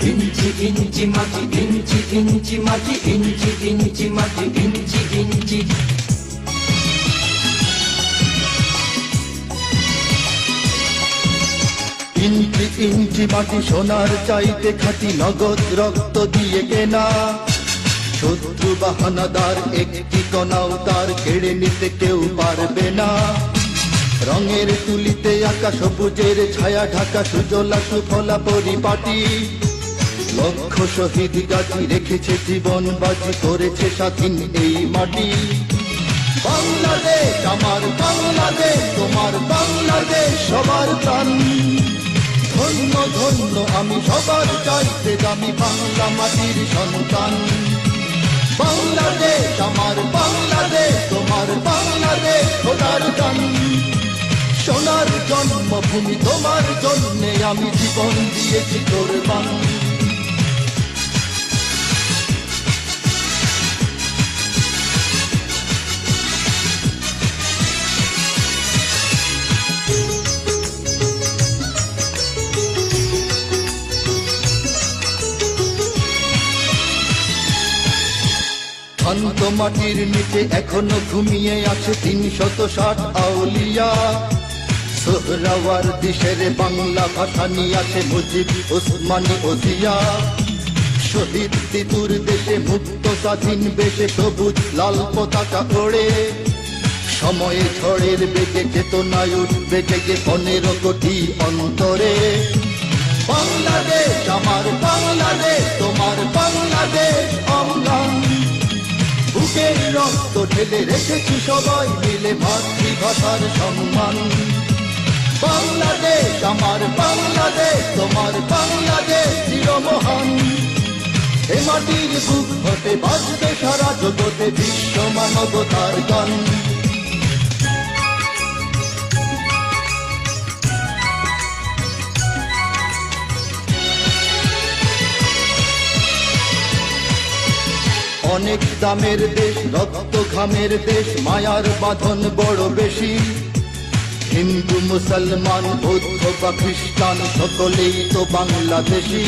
ইঞ্চি ইঞ্চি মাটি, ইঞ্চি ইঞ্চি মাটি, ইঞ্চি ইঞ্চি মাটি, ইঞ্চি ইঞ্চি। ইঞ্চি ইঞ্চি মাটি সোনার চাইতে খাঁটি, নগদ রক্ত দিয়ে কেনা। শত্রু বাহানাদার একটি কণাও তার কেড়ে নিতে কেউ পারবে না। রঙের তুলিতে আঁকা সবুজের ছায়া ঢাকা সুজলা সুফলা পরিপাটি। লক্ষ শহীদ গাছি রেখেছে জীবন বাজি, করেছে স্বাধীন এই মাটি। বাংলাদেশ আমার বাংলাদেশ, তোমার বাংলাদেশ সবার প্রাণ। ধন্য ধন্য আমি সবার চাইতে দামি বাংলা মাটির সন্তান। বাংলাদেশ আমার বাংলাদেশ, তোমার বাংলাদেশ খোদার দান। সোনার জন্মভূমি তোমার জন্যে আমি জীবন দিয়েছি কোরবান। শান্ত মাটির নিচে এখনো ঘুমিয়ে আছে ৩৬০ আউলিয়া। সোহরাওয়ার দেশের বাংলা ভাষা নিয়ে আছে মুজিব, ওসমানী, ওজিয়া। শহীদ তিতুর দেশে মুক্ত স্বাধীন বেশে সবুজ লাল পতাকা ওড়ে। সময়ে ঝড়ের বেগে চেতনায় উঠবে জেগে ১৫ কোটি অন্তরে। বাংলাদেশ আমার বাংলাদেশ, তোমার বাংলাদেশ অম্লান। বুকের রক্ত ঢেলে রেখেছি সবাই মিলে মাতৃভাষার সম্মান। বাংলাদেশ আমার বাংলাদেশ, তোমার বাংলাদেশ চিরমহান। এ মাটির বুক হতে বাজবে সারা জগতে বিশ্ব মানবতার গান। অনেক দামের দেশ, রক্ত ঘামের দেশ, মায়ার বাঁধন বড় বেশি। হিন্দু মুসলমান বৌদ্ধ বা খ্রিস্টান সকলেই তো বাংলাদেশি।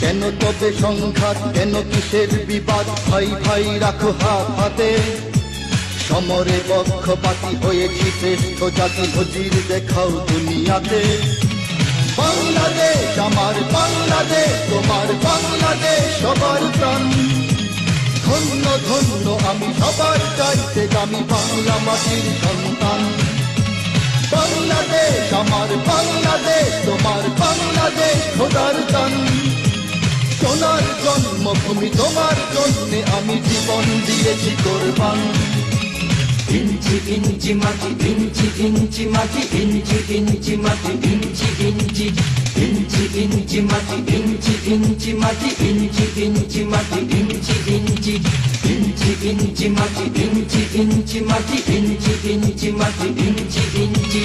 কেন তবে সংঘাত, কেন কিসের বিবাদ, ভাই ভাই রাখো হাত হাতে। সমরে পক্ষপাতী হয়েছি শ্রেষ্ঠ জাতি, নজির দেখাও দুনিয়াতে। বাংলাদেশ আমার বাংলাদেশ, তোমার বাংলাদেশ সবার প্রাণ। ধন্য ধন্য আমি সবার চাইতে দামি বাংলা মাটির সন্তান। বাংলাদেশ আমার বাংলাদেশ, তোমার বাংলাদেশ খোদার দান। সোনার জন্মভূমি তোমার জন্যে আমি জীবন দিয়েছি কোরবান। ইঞ্চি ইঞ্চি মাটি, ইঞ্চি ইঞ্চি মাটি, ইঞ্চি ইঞ্চি মাটি, ইঞ্চি ইঞ্চি। ইঞ্চি ইঞ্চি মাটি, ইঞ্চি ইঞ্চি মাটি, ইঞ্চি ইঞ্চি মাটি, ইঞ্চি ইঞ্চি। ইঞ্চি ইঞ্চি মাটি, ইঞ্চি ইঞ্চি মাটি, ইঞ্চি ইঞ্চি মাটি, ইঞ্চি ইঞ্চি।